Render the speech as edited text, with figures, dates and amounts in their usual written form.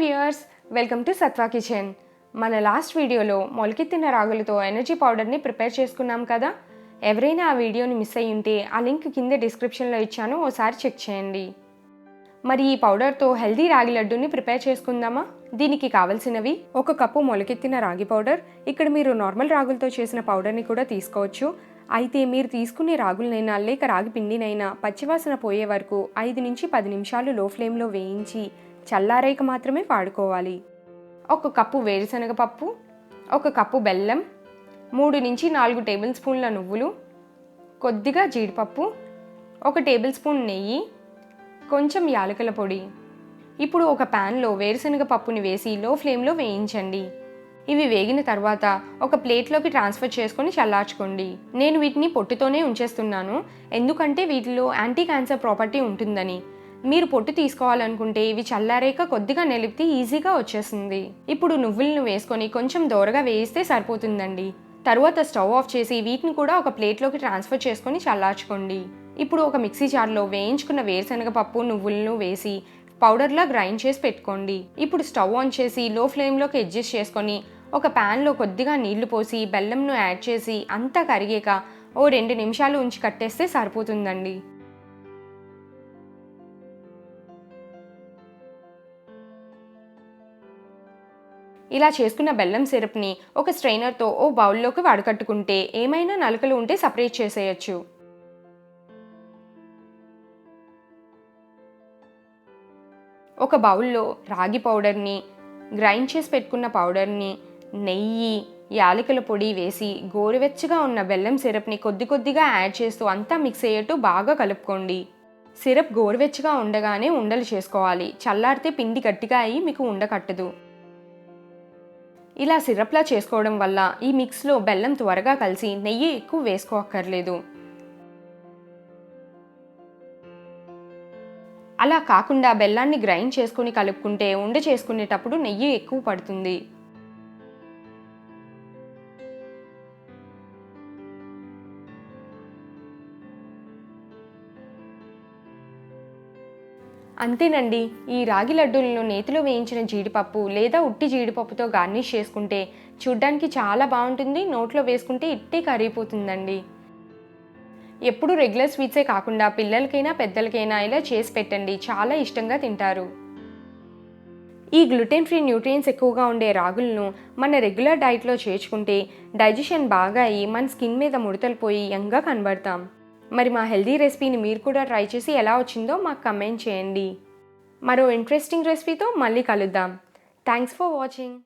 Viewers, welcome to Satva kitchen. మన last వీడియోలో మొలకెత్తిన రాగులతో ఎనర్జీ పౌడర్ని ప్రిపేర్ చేసుకున్నాం కదా. ఎవరైనా ఆ వీడియోని మిస్ అయ్యి ఉంటే ఆ లింక్ కింద డిస్క్రిప్షన్లో ఇచ్చాను, ఓసారి చెక్ చేయండి. మరి ఈ పౌడర్తో హెల్దీ రాగి లడ్డూని ప్రిపేర్ చేసుకుందామా? దీనికి కావలసినవి: 1 కప్పు మొలకెత్తిన రాగి పౌడర్. ఇక్కడ మీరు నార్మల్ రాగులతో చేసిన పౌడర్ని కూడా తీసుకోవచ్చు. అయితే మీరు తీసుకునే రాగులనైనా లేక రాగి పిండినైనా పచ్చివాసన పోయే వరకు 5 నుంచి 10 నిమిషాలు లో ఫ్లేమ్లో వేయించి చల్లారేక మాత్రమే వాడుకోవాలి. 1 కప్పు వేరుశనగ పప్పు, 1 కప్పు బెల్లం, 3 నుంచి 4 టేబుల్ స్పూన్ల నువ్వులు, కొద్దిగా జీడిపప్పు, 1 టేబుల్ స్పూన్ నెయ్యి, కొంచెం యాలకుల పొడి. ఇప్పుడు ఒక ప్యాన్లో వేరుశనగ పప్పుని వేసి లో ఫ్లేమ్లో వేయించండి. ఇవి వేగిన తర్వాత ఒక ప్లేట్లోకి ట్రాన్స్ఫర్ చేసుకొని చల్లార్చుకోండి. నేను వీటిని పొట్టుతోనే ఉంచేస్తున్నాను, ఎందుకంటే వీటిలో యాంటీ క్యాన్సర్ ప్రాపర్టీ ఉంటుందని. మీరు పొట్టు తీసుకోవాలనుకుంటే ఇవి చల్లారేక కొద్దిగా నలిపితే ఈజీగా వచ్చేస్తుంది. ఇప్పుడు నువ్వులను వేసుకొని కొంచెం దోరగా వేయిస్తే సరిపోతుందండి. తరువాత స్టవ్ ఆఫ్ చేసి వీటిని కూడా ఒక ప్లేట్లోకి ట్రాన్స్ఫర్ చేసుకొని చల్లార్చుకోండి. ఇప్పుడు ఒక మిక్సీ జార్లో వేయించుకున్న వేరుశనగ పప్పు, నువ్వులను వేసి పౌడర్లా గ్రైండ్ చేసి పెట్టుకోండి. ఇప్పుడు స్టవ్ ఆన్ చేసి లో ఫ్లేమ్లోకి అడ్జస్ట్ చేసుకొని ఒక ప్యాన్లో కొద్దిగా నీళ్లు పోసి బెల్లంను యాడ్ చేసి అంతా కరిగాక ఓ 2 నిమిషాలు ఉంచి కట్టేస్తే సరిపోతుందండి. ఇలా చేసుకున్న బెల్లం సిరప్ని ఒక స్ట్రైనర్తో ఓ బౌల్లోకి వడకట్టుకుంటే ఏమైనా నలకలు ఉంటే సపరేట్ చేసేయచ్చు. ఒక బౌల్లో రాగి పౌడర్ని, గ్రైండ్ చేసి పెట్టుకున్న పౌడర్ని, నెయ్యి, యాలకుల పొడి వేసి గోరువెచ్చగా ఉన్న బెల్లం సిరప్ని కొద్ది కొద్దిగా యాడ్ చేస్తూ అంతా మిక్స్ అయ్యేట్టు బాగా కలుపుకోండి. సిరప్ గోరువెచ్చగా ఉండగానే ఉండలు చేసుకోవాలి. చల్లారితే పిండి గట్టిగా అయ్యి మీకు ఉండకట్టదు. ఇలా సిరప్లా చేసుకోవడం వల్ల ఈ మిక్స్లో బెల్లం త్వరగా కలిసి నెయ్యి ఎక్కువ వేసుకోక్కర్లేదు. అలా కాకుండా బెల్లాన్ని గ్రైండ్ చేసుకుని కలుపుకుంటే ఉండ చేసుకునేటప్పుడు నెయ్యి ఎక్కువ పడుతుంది. అంతేనండి, ఈ రాగి లడ్డూలను నేతిలో వేయించిన జీడిపప్పు లేదా ఉట్టి జీడిపప్పుతో గార్నిష్ చేసుకుంటే చూడ్డానికి చాలా బాగుంటుంది. నోట్లో వేసుకుంటే ఇట్టే కరిగిపోతుందండి. ఎప్పుడు రెగ్యులర్ స్వీట్సే కాకుండా పిల్లలకైనా పెద్దలకైనా ఇలా చేసి పెట్టండి, చాలా ఇష్టంగా తింటారు. ఈ గ్లూటెన్ ఫ్రీ న్యూట్రియంట్స్ ఎక్కువగా ఉండే రాగులను మన రెగ్యులర్ డైట్లో చేర్చుకుంటే డైజెషన్ బాగా అయ్యి మన స్కిన్ మీద ముడతలు పోయి యంగ్గా కనబడతాం. మరి మా హెల్దీ రెసిపీని మీరు కూడా ట్రై చేసి ఎలా వచ్చిందో మాకు కమెంట్ చేయండి. మరో ఇంట్రెస్టింగ్ రెసిపీతో మళ్ళీ కలుద్దాం. Thanks for watching.